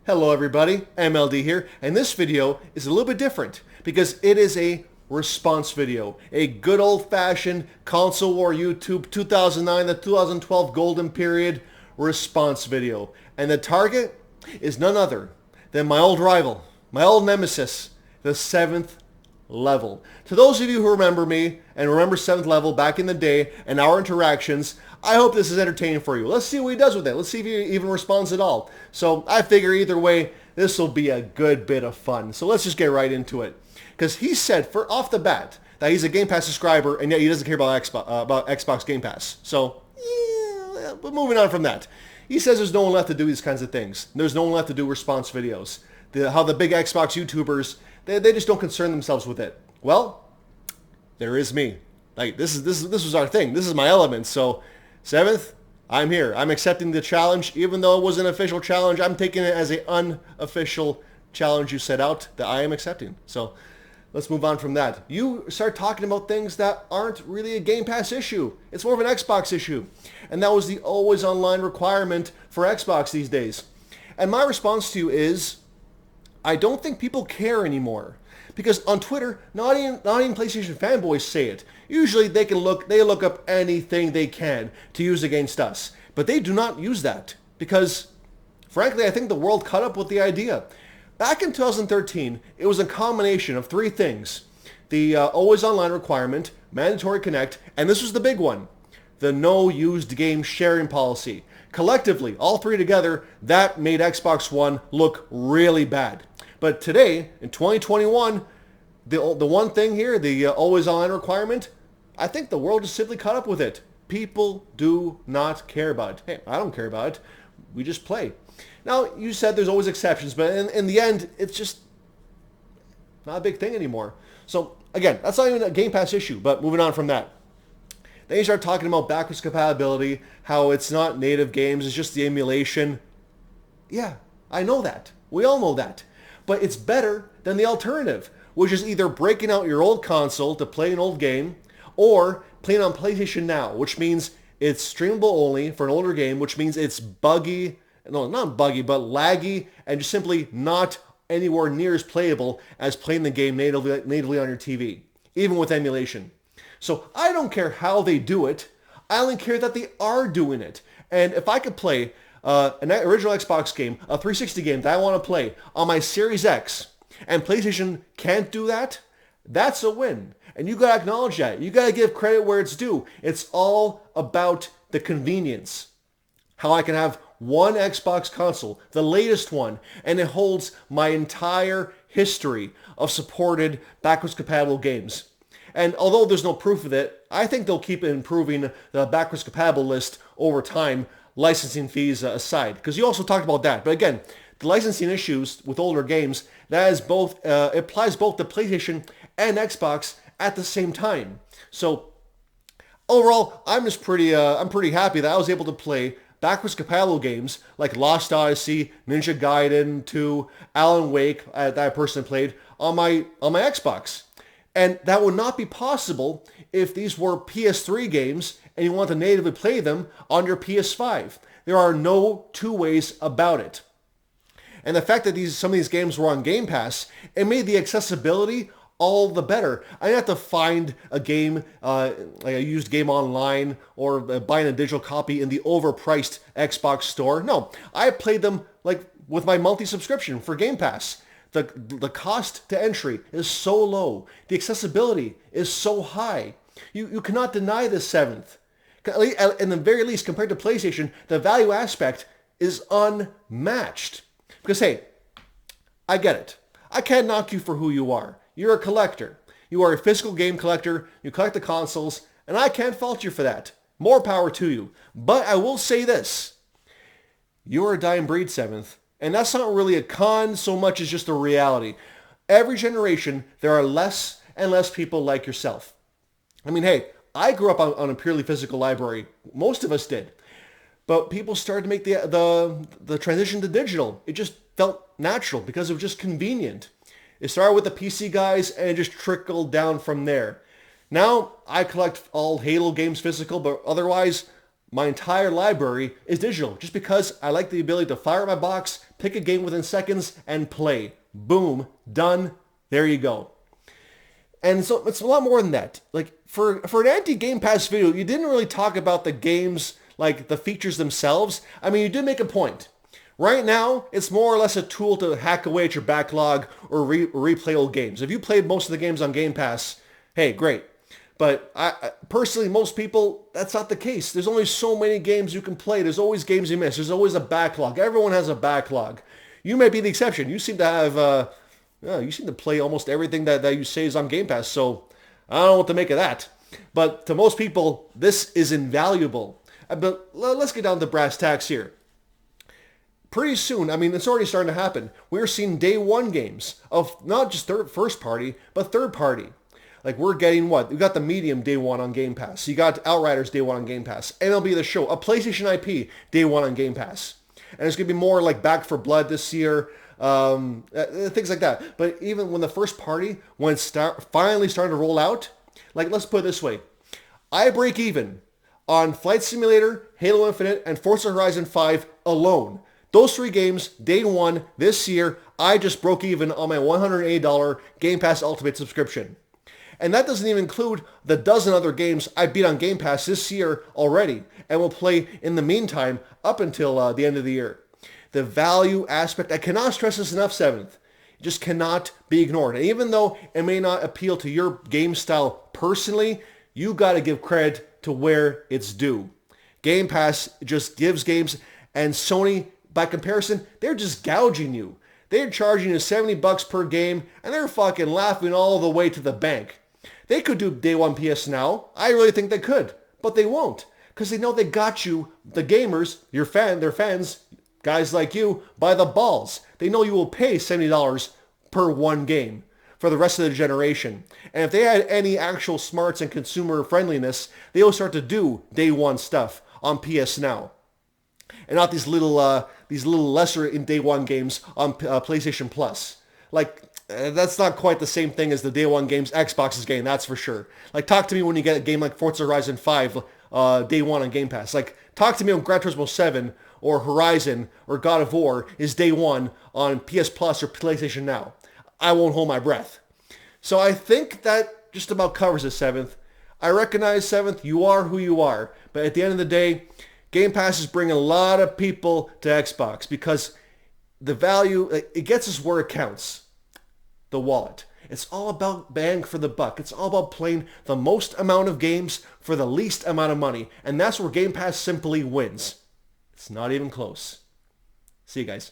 Hello everybody, MLD here, and this video is a little bit different because it is a response video. A good old-fashioned console war YouTube 2009 to 2012 golden period response video. And the target is none other than my old rival, my old nemesis, the 7th level. To those of you who remember me and remember 7th level back in the day and our interactions, I hope this is entertaining for you. Let's see what he does with it. Let's see if he even responds at all. So I figure either way, this will be a good bit of fun. So let's just get right into it. Because he said off the bat that he's a Game Pass subscriber and yet he doesn't care about Xbox Game Pass. So, yeah, but moving on from that. He says there's no one left to do these kinds of things. There's no one left to do response videos. How the big Xbox YouTubers, they just don't concern themselves with it. Well, there is me. Like this was our thing. This is my element. So 7th, I'm here. I'm accepting the challenge. Even though it was an official challenge, I'm taking it as an unofficial challenge you set out that I am accepting. So let's move on from that. You start talking about things that aren't really a Game Pass issue. It's more of an Xbox issue. And that was the always online requirement for Xbox these days. And my response to you is, I don't think people care anymore. Because on Twitter, not even PlayStation fanboys say it. Usually they look up anything they can to use against us. But they do not use that. Because, frankly, I think the world caught up with the idea. Back in 2013, it was a combination of three things. The always online requirement, mandatory connect, and this was the big one. The no used game sharing policy. Collectively, all three together, that made Xbox One look really bad. But today, in 2021, the one thing here, the always online requirement, I think the world just simply caught up with it. People do not care about it. Hey, I don't care about it. We just play. Now, you said there's always exceptions, but in the end, it's just not a big thing anymore. So, again, that's not even a Game Pass issue, but moving on from that. Then you start talking about backwards compatibility, how it's not native games, it's just the emulation. Yeah, I know that. We all know that. But it's better than the alternative, which is either breaking out your old console to play an old game, or playing on PlayStation Now, which means it's streamable only for an older game, which means it's buggy, no, not buggy, but laggy, and just simply not anywhere near as playable as playing the game natively on your TV, even with emulation. So I don't care how they do it, I only care that they are doing it. And if I could play an original Xbox game, a 360 game that I want to play on my Series X, and PlayStation can't do that, that's a win. And you got to acknowledge that. You got to give credit where it's due. It's all about the convenience. How I can have one Xbox console, the latest one, and it holds my entire history of supported backwards compatible games. And although there's no proof of it, I think they'll keep improving the backwards compatible list over time, licensing fees aside. Because you also talked about that. But again, the licensing issues with older games, that is both applies both to PlayStation and Xbox at the same time. So overall, I'm pretty happy that I was able to play backwards compatible games like Lost Odyssey, Ninja Gaiden 2, Alan Wake that I personally played on my Xbox. And that would not be possible if these were PS3 games and you want to natively play them on your PS5. There are no two ways about it. And the fact that some of these games were on Game Pass, it made the accessibility all the better. I didn't have to find a game, like a used game online or buying a digital copy in the overpriced Xbox store. No, I played them like with my monthly subscription for Game Pass. The cost to entry is so low. The accessibility is so high. You cannot deny this 7th. In the very least, compared to PlayStation, the value aspect is unmatched. Because, hey, I get it. I can't knock you for who you are. You're a collector. You are a physical game collector. You collect the consoles, and I can't fault you for that. More power to you. But I will say this. You're a dying breed, 7th. And that's not really a con so much as just a reality. Every generation, there are less and less people like yourself. I mean, hey, I grew up on a purely physical library. Most of us did. But people started to make the transition to digital. It just felt natural because it was just convenient. It started with the PC guys and it just trickled down from there. Now, I collect all Halo games physical, but otherwise, my entire library is digital just because I like the ability to fire up my box, pick a game within seconds, and play. Boom, done. There you go. And so it's a lot more than that. Like for an anti-Game Pass video, you didn't really talk about the games, like the features themselves. I mean, you did make a point. Right now, it's more or less a tool to hack away at your backlog or replay old games. If you played most of the games on Game Pass, hey, great. But personally, most people, that's not the case. There's only so many games you can play. There's always games you miss. There's always a backlog. Everyone has a backlog. You may be the exception. You seem to have, you seem to play almost everything that you say is on Game Pass. So I don't know what to make of that. But to most people, this is invaluable. But let's get down to brass tacks here. Pretty soon, I mean, it's already starting to happen. We're seeing day one games of not just first party, but third party. Like we're getting what? We got the Medium day one on Game Pass. You got Outriders day one on Game Pass. MLB The Show, a PlayStation IP day one on Game Pass. And it's going to be more like Back 4 Blood this year, things like that. But even when the first party, when it's finally starting to roll out, like let's put it this way. I break even on Flight Simulator, Halo Infinite, and Forza Horizon 5 alone. Those 3 games, day one, this year, I just broke even on my $180 Game Pass Ultimate subscription. And that doesn't even include the dozen other games I beat on Game Pass this year already and will play in the meantime up until the end of the year. The value aspect, I cannot stress this enough, 7th. It just cannot be ignored. And even though it may not appeal to your game style personally, you got to give credit to where it's due. Game Pass just gives games, and Sony, by comparison, they're just gouging you. They're charging you $70 per game, and they're fucking laughing all the way to the bank. They could do day one PS Now. I really think they could, but they won't, because they know they got you, the gamers, their fans, guys like you, by the balls. They know you will pay $70 per one game for the rest of the generation. And if they had any actual smarts and consumer friendliness, they will start to do day one stuff on PS Now. And not these little lesser in day one games on PlayStation Plus. Like, that's not quite the same thing as the day one games Xbox is getting, that's for sure. Like, talk to me when you get a game like Forza Horizon 5 day one on Game Pass. Like, talk to me when Gran Turismo 7 or Horizon or God of War is day one on PS Plus or PlayStation Now. I won't hold my breath. So I think that just about covers it, 7th. I recognize, 7th, you are who you are. But at the end of the day, Game Pass is bringing a lot of people to Xbox because the value, it gets us where it counts. The wallet. It's all about bang for the buck. It's all about playing the most amount of games for the least amount of money. And that's where Game Pass simply wins. It's not even close. See you guys.